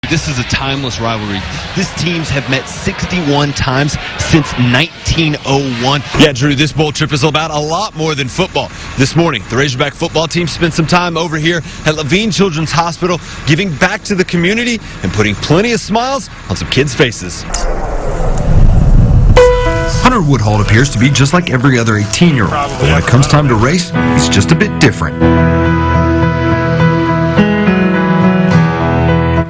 This is a timeless rivalry. These teams have met 61 times since 1901. Yeah, Drew, this bowl trip is about a lot more than football. This morning, the Razorback football team spent some time over here at Levine Children's Hospital, giving back to the community and putting plenty of smiles on some kids' faces. Hunter Woodhull appears to be just like every other 18-year-old, but when it comes time to race, he's just a bit different.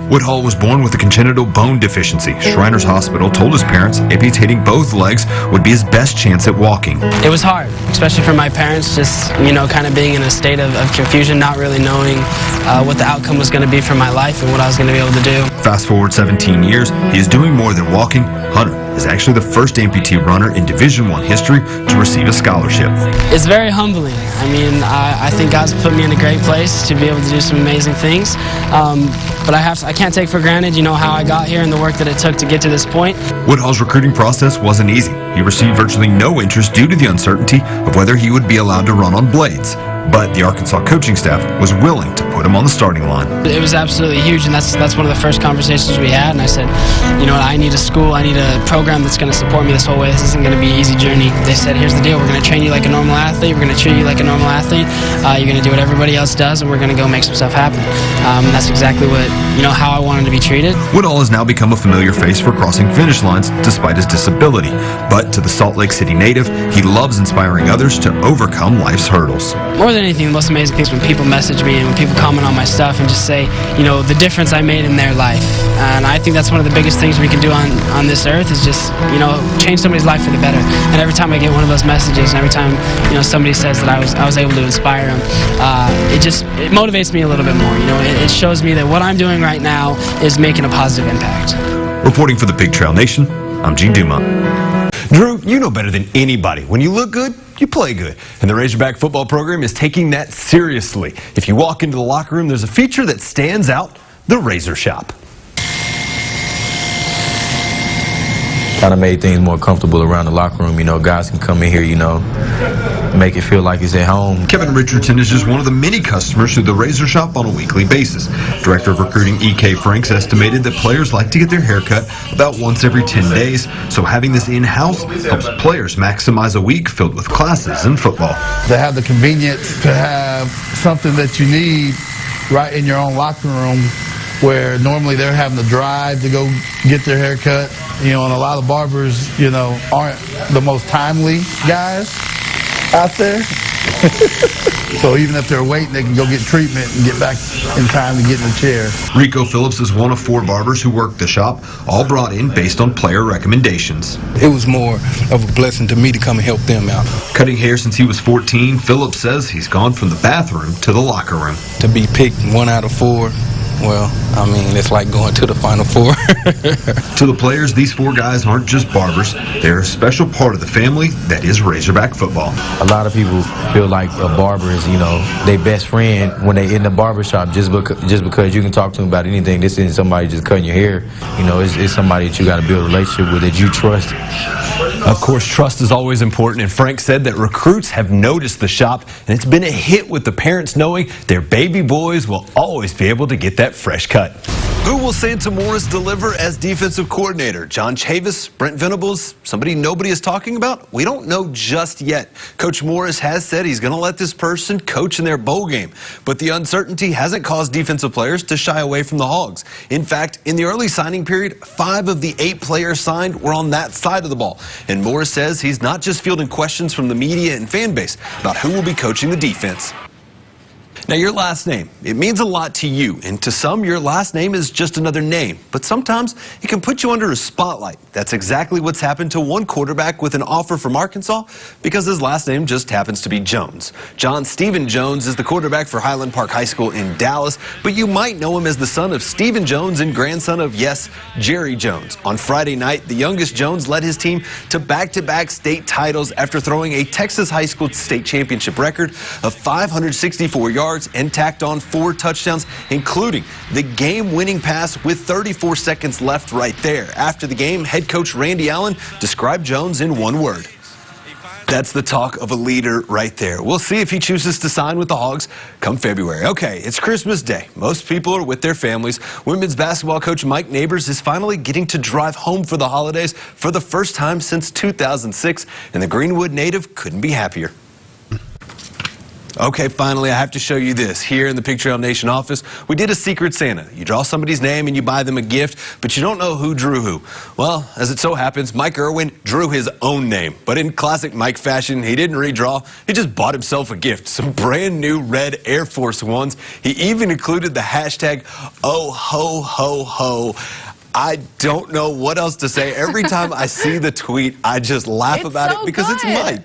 Woodhull was born with a congenital bone deficiency. Shriners Hospital told his parents amputating both legs would be his best chance at walking. It was hard, especially for my parents, just, kind of being in a state of confusion, not really knowing what the outcome was going to be for my life and what I was going to be able to do. Fast forward 17 years, he is doing more than walking. Hunter is actually the first amputee runner in Division I history to receive a scholarship. It's very humbling. I think God's put me in a great place to be able to do some amazing things. But I can't take for granted, how I got here and the work that it took to get to this point. Woodhull's recruiting process wasn't easy. He received virtually no interest due to the uncertainty of whether he would be allowed to run on blades. But the Arkansas coaching staff was willing to put him on the starting line. It was absolutely huge, and that's one of the first conversations we had. And I said, I need a school, I need a program that's going to support me this whole way. This isn't going to be an easy journey. They said, here's the deal. We're going to train you like a normal athlete. We're going to treat you like a normal athlete. You're going to do what everybody else does, and we're going to go make some stuff happen. And that's exactly what, how I wanted to be treated. Woodhull has now become a familiar face for crossing finish lines despite his disability. But to the Salt Lake City native, he loves inspiring others to overcome life's hurdles. More than anything, the most amazing thing is when people message me and when people comment on my stuff and just say, the difference I made in their life. And I think that's one of the biggest things we can do on this earth is just, change somebody's life for the better. And every time I get one of those messages, and every time, somebody says that I was able to inspire them, it motivates me a little bit more. It shows me that what I'm doing right now is making a positive impact. Reporting for the Big Trail Nation, I'm Gene Dumont. Drew, you know better than anybody. When you look good, you play good. And the Razorback football program is taking that seriously. If you walk into the locker room, there's a feature that stands out, the Razor Shop. Kind of made things more comfortable around the locker room. Guys can come in here, make it feel like it's at home. Kevin Richardson is just one of the many customers through the Razor Shop on a weekly basis. Director of Recruiting E.K. Franks estimated that players like to get their hair cut about once every 10 days, so having this in-house helps players maximize a week filled with classes and football. To have the convenience to have something that you need right in your own locker room, where normally they're having to drive to go get their hair cut, and a lot of barbers, aren't the most timely guys out there. So even if they're waiting, they can go get treatment and get back in time to get in the chair. Rico Phillips is one of 4 barbers who work the shop, all brought in based on player recommendations. It was more of a blessing to me to come and help them out. Cutting hair since he was 14, Phillips says he's gone from the bathroom to the locker room. To be picked 1 out of 4, well, it's like going to the Final Four. To the players, these 4 guys aren't just barbers. They're a special part of the family that is Razorback football. A lot of people feel like a barber is, their best friend when they in the barbershop just because you can talk to them about anything. This isn't somebody just cutting your hair. It's somebody that you got to build a relationship with that you trust. Of course, trust is always important, and Frank said that recruits have noticed the shop, and it's been a hit with the parents knowing their baby boys will always be able to get that fresh cut. Who will Santa Morris deliver as defensive coordinator? John Chavis, Brent Venables, somebody nobody is talking about? We don't know just yet. Coach Morris has said he's going to let this person coach in their bowl game, but the uncertainty hasn't caused defensive players to shy away from the Hogs. In fact, in the early signing period, 5 of the 8 players signed were on that side of the ball. And Morris says he's not just fielding questions from the media and fan base about who will be coaching the defense. Now, your last name, it means a lot to you, and to some, your last name is just another name, but sometimes it can put you under a spotlight. That's exactly what's happened to one quarterback with an offer from Arkansas because his last name just happens to be Jones. John Stephen Jones is the quarterback for Highland Park High School in Dallas, but you might know him as the son of Stephen Jones and grandson of, yes, Jerry Jones. On Friday night, the youngest Jones led his team to back-to-back state titles after throwing a Texas high school state championship record of 564 yards and tacked on 4 touchdowns, including the game-winning pass with 34 seconds left right there. After the game, head coach Randy Allen described Jones in one word. That's the talk of a leader right there. We'll see if he chooses to sign with the Hogs come February. Okay, it's Christmas Day. Most people are with their families. Women's basketball coach Mike Neighbors is finally getting to drive home for the holidays for the first time since 2006, and the Greenwood native couldn't be happier. Okay, finally, I have to show you this. Here in the Pig Trail Nation office, we did a Secret Santa. You draw somebody's name and you buy them a gift, but you don't know who drew who. Well, as it so happens, Mike Irwin drew his own name. But in classic Mike fashion, he didn't redraw. He just bought himself a gift. Some brand new red Air Force Ones. He even included the hashtag, oh, ho, ho, ho. I don't know what else to say. Every time I see the tweet, I just laugh about it because it's Mike.